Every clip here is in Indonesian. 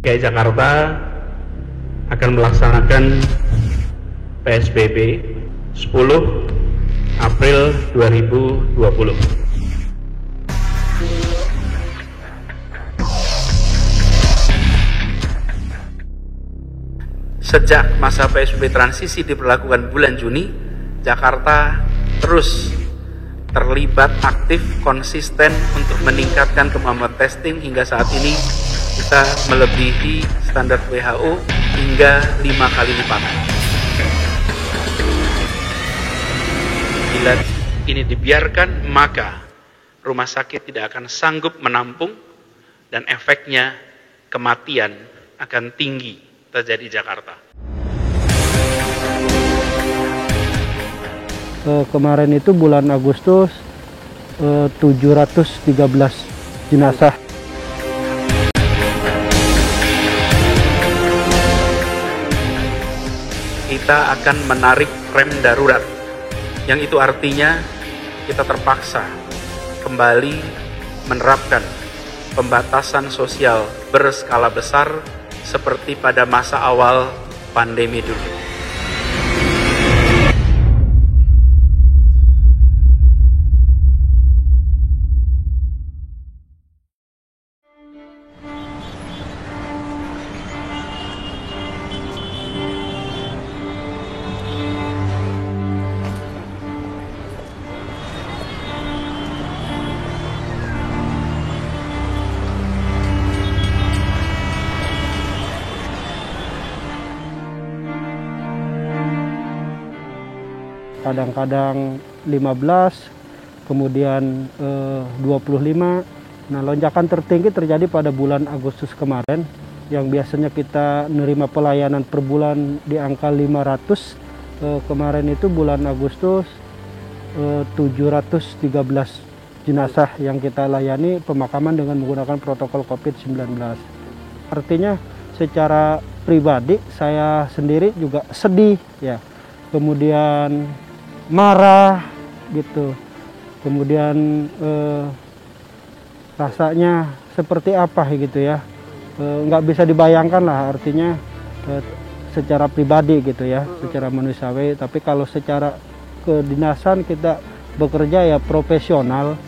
DKI Jakarta akan melaksanakan PSBB 10 April 2020. Sejak masa PSBB transisi diberlakukan bulan Juni, Jakarta terus terlibat aktif konsisten untuk meningkatkan kemampuan testing. Hingga saat ini kita melebihi standar WHO hingga 5 kali lipat. Bila ini dibiarkan, maka rumah sakit tidak akan sanggup menampung dan efeknya kematian akan tinggi terjadi di Jakarta. Kemarin itu bulan Agustus 713 jenazah. Kita akan menarik rem darurat, yang itu artinya kita terpaksa kembali menerapkan pembatasan sosial berskala besar seperti pada masa awal pandemi dulu. Kadang-kadang 15, kemudian 25. Nah, lonjakan tertinggi terjadi pada bulan Agustus kemarin, yang biasanya kita nerima pelayanan per bulan di angka 500. Kemarin itu bulan Agustus 713 jenazah yang kita layani pemakaman dengan menggunakan protokol COVID-19. Artinya secara pribadi saya sendiri juga sedih ya. Kemudian marah gitu, kemudian rasanya seperti apa gitu ya, nggak bisa dibayangkan lah artinya secara pribadi gitu ya, secara manusiawi. Tapi kalau secara kedinasan kita bekerja ya profesional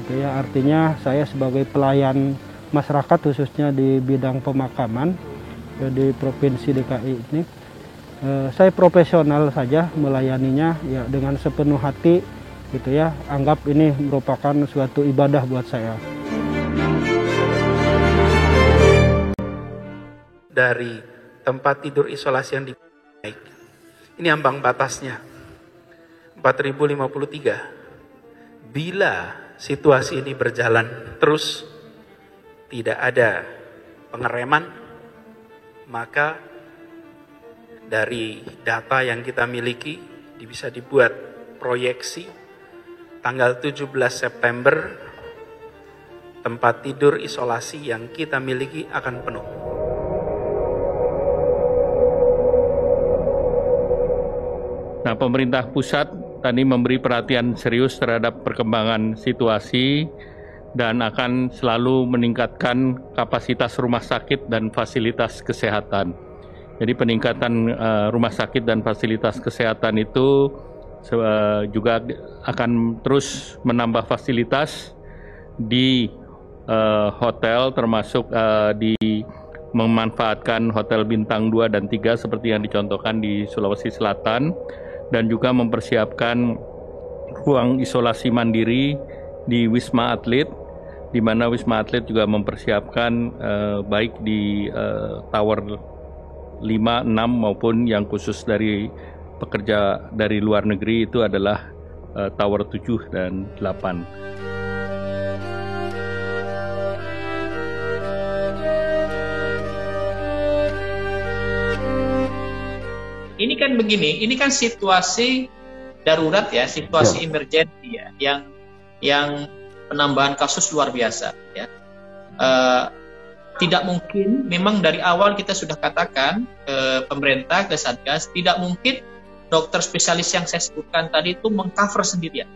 gitu ya, artinya saya sebagai pelayan masyarakat khususnya di bidang pemakaman di Provinsi DKI ini, saya profesional saja melayaninya ya dengan sepenuh hati gitu ya. Anggap ini merupakan suatu ibadah buat saya. Dari tempat tidur isolasi yang naik, ini ambang batasnya 4.053. Bila situasi ini berjalan terus, tidak ada pengereman, maka dari data yang kita miliki bisa dibuat proyeksi tanggal 17 September tempat tidur isolasi yang kita miliki akan penuh. Nah, pemerintah pusat tadi memberi perhatian serius terhadap perkembangan situasi dan akan selalu meningkatkan kapasitas rumah sakit dan fasilitas kesehatan. Jadi peningkatan rumah sakit dan fasilitas kesehatan itu juga akan terus menambah fasilitas di hotel, termasuk di memanfaatkan hotel bintang 2 dan 3 seperti yang dicontohkan di Sulawesi Selatan, dan juga mempersiapkan ruang isolasi mandiri di Wisma Atlet, di mana Wisma Atlet juga mempersiapkan baik di Tower 5, 6 maupun yang khusus dari pekerja dari luar negeri itu adalah Tower 7 dan 8. Ini kan begini, ini kan situasi darurat ya, situasi emergensi ya, yang penambahan kasus luar biasa ya. Tidak mungkin, memang dari awal kita sudah katakan pemerintah ke Satgas, tidak mungkin dokter spesialis yang saya sebutkan tadi itu mengcover sendirian.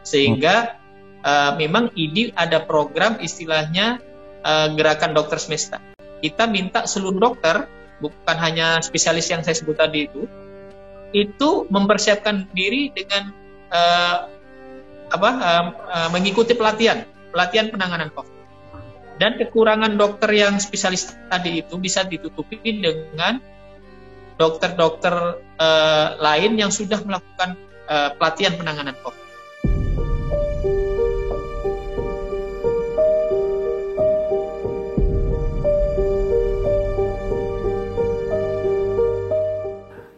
Sehingga memang ini ada program istilahnya gerakan dokter semesta. kita minta seluruh dokter, bukan hanya spesialis yang saya sebut tadi itu mempersiapkan diri dengan mengikuti pelatihan penanganan COVID. Dan kekurangan dokter yang spesialis tadi itu bisa ditutupi dengan dokter-dokter lain yang sudah melakukan pelatihan penanganan COVID.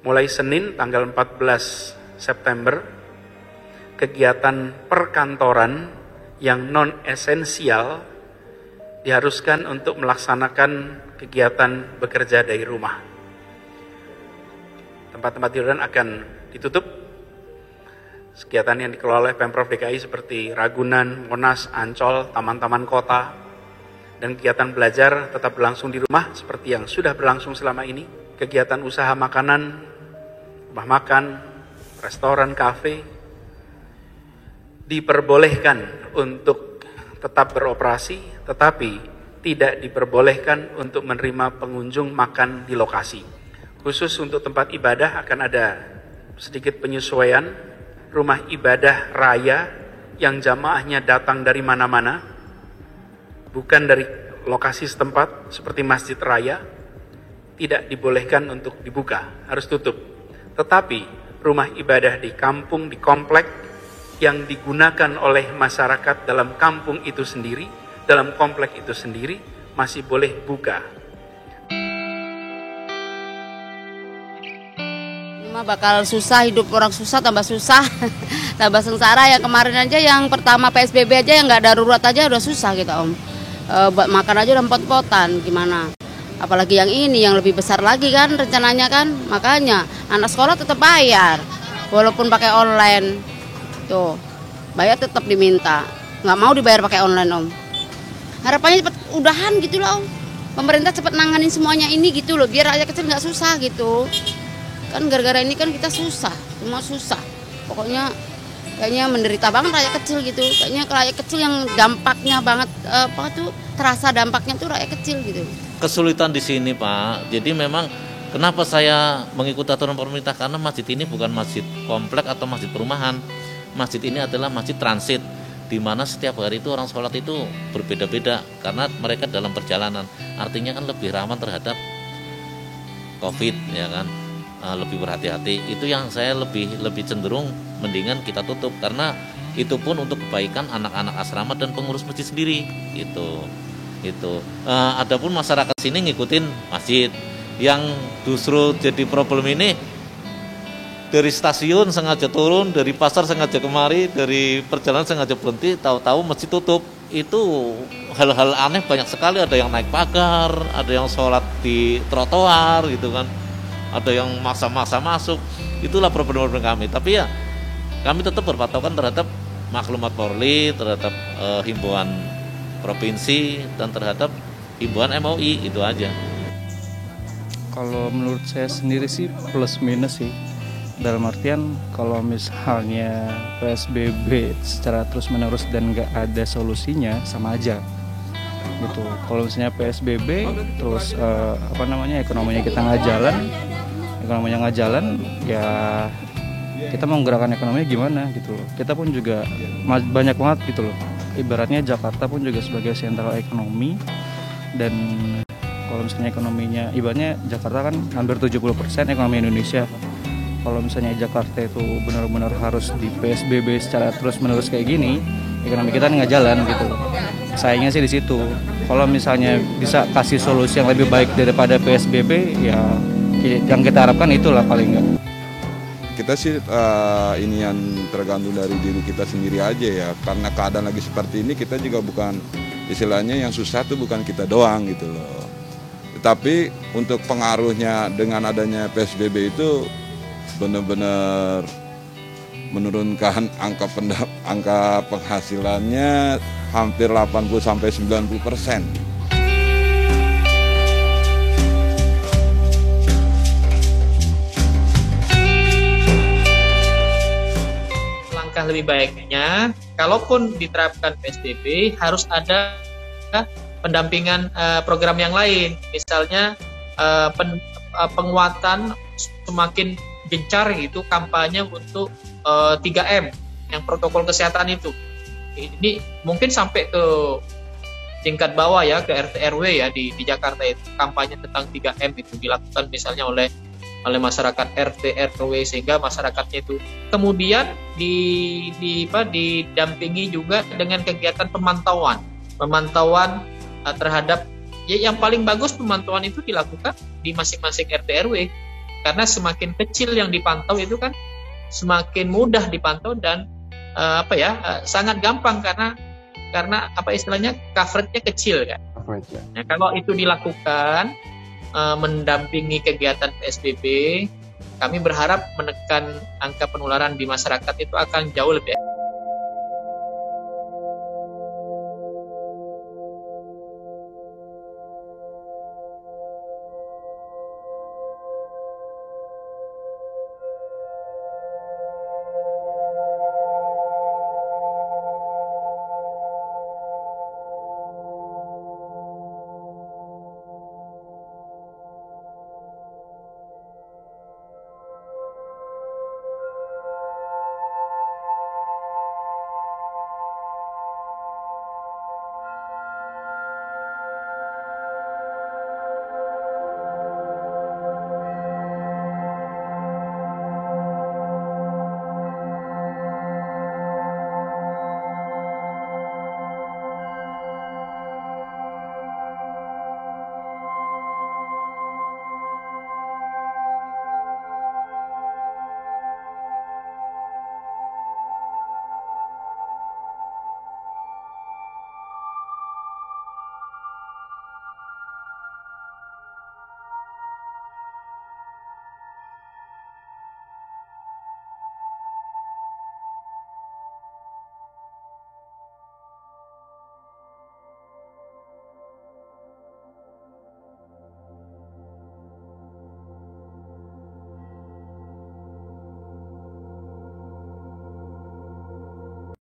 Mulai Senin tanggal 14 September, kegiatan perkantoran yang non-esensial diharuskan untuk melaksanakan kegiatan bekerja dari rumah. Tempat-tempat hiburan akan ditutup. Kegiatan yang dikelola oleh Pemprov DKI seperti Ragunan, Monas, Ancol, taman-taman kota, dan kegiatan belajar tetap berlangsung di rumah seperti yang sudah berlangsung selama ini. Kegiatan usaha makanan, rumah makan, restoran, kafe diperbolehkan untuk tetap beroperasi, tetapi tidak diperbolehkan untuk menerima pengunjung makan di lokasi. Khusus untuk tempat ibadah akan ada sedikit penyesuaian. Rumah ibadah raya yang jamaahnya datang dari mana-mana, bukan dari lokasi setempat seperti masjid raya, tidak dibolehkan untuk dibuka, harus tutup. Tetapi rumah ibadah di kampung, di komplek yang digunakan oleh masyarakat dalam kampung itu sendiri, dalam komplek itu sendiri, masih boleh buka. Bakal susah, hidup orang susah tambah susah, tambah sengsara. Yang kemarin aja yang pertama PSBB aja yang nggak darurat aja udah susah gitu Om. Makan aja udah pot-potan gimana. Apalagi yang ini yang lebih besar lagi kan rencananya kan. Makanya anak sekolah tetap bayar walaupun pakai online. Tuh, bayar tetap diminta. Nggak mau dibayar pakai online Om. Harapannya cepat udahan gitu loh Om. Pemerintah cepat nanganin semuanya ini gitu loh, biar rakyat kecil nggak susah gitu. Kan gara-gara ini kan kita susah, semua susah. Pokoknya kayaknya menderita banget rakyat kecil gitu. Kayaknya rakyat kecil yang dampaknya banget terasa dampaknya tuh rakyat kecil gitu. Kesulitan di sini Pak. Jadi memang kenapa saya mengikuti aturan pemerintah, karena masjid ini bukan masjid komplek atau masjid perumahan. Masjid ini adalah masjid transit, di mana setiap hari itu orang sholat itu berbeda-beda karena mereka dalam perjalanan. Artinya kan lebih rawan terhadap COVID ya kan. Lebih berhati-hati. Itu yang saya lebih cenderung mendingan kita tutup, karena itu pun untuk kebaikan anak-anak asrama dan pengurus masjid sendiri. Itu. Adapun masyarakat sini ngikutin masjid. Yang justru jadi problem ini dari stasiun sengaja turun, dari pasar sengaja kemari, dari perjalanan sengaja berhenti, tahu-tahu masjid tutup. Itu hal-hal aneh banyak sekali. Ada yang naik pagar, ada yang sholat di trotoar gitu kan. Ada yang maksa-maksa masuk. Itulah problem kami. Tapi ya kami tetap berpatokan terhadap maklumat Polri, terhadap himbauan provinsi, dan terhadap himbauan MUI. Itu aja. Kalau menurut saya sendiri sih plus minus sih. Dalam artian kalau misalnya PSBB secara terus menerus dan nggak ada solusinya, sama aja gitu. Kalau misalnya PSBB terus ekonominya kita nggak jalan, ya kita mau menggerakkan ekonominya gimana gitu loh. Kita pun juga banyak banget gitu loh. Ibaratnya Jakarta pun juga sebagai sentral ekonomi, dan kalau misalnya ekonominya, ibaratnya Jakarta kan hampir 70% ekonomi Indonesia. Kalau misalnya Jakarta itu benar-benar harus di PSBB secara terus menerus kayak gini, ekonomi kita nggak jalan gitu. Sayangnya sih di situ. Kalau misalnya bisa kasih solusi yang lebih baik daripada PSBB, ya yang kita harapkan itulah paling enggak. Kita sih ini yang tergantung dari diri kita sendiri aja ya. Karena keadaan lagi seperti ini, kita juga bukan, istilahnya yang susah tuh bukan kita doang gitu loh. Tetapi untuk pengaruhnya dengan adanya PSBB itu benar-benar menurunkan angka penghasilannya hampir 80-90%. Lebih baiknya, kalaupun diterapkan PSBB, harus ada pendampingan program yang lain, misalnya penguatan semakin gencar gitu kampanye untuk 3M yang protokol kesehatan itu. Ini mungkin sampai ke tingkat bawah ya, ke RT RW ya di Jakarta itu kampanye tentang 3M itu dilakukan misalnya oleh masyarakat RT RW sehingga masyarakatnya itu kemudian didampingi juga dengan kegiatan pemantauan terhadap ya, yang paling bagus pemantauan itu dilakukan di masing-masing RT RW karena semakin kecil yang dipantau itu kan semakin mudah dipantau dan sangat gampang karena apa istilahnya coveragenya kecil kan. Nah, kalau itu dilakukan mendampingi kegiatan PSBB, kami berharap menekan angka penularan di masyarakat itu akan jauh lebih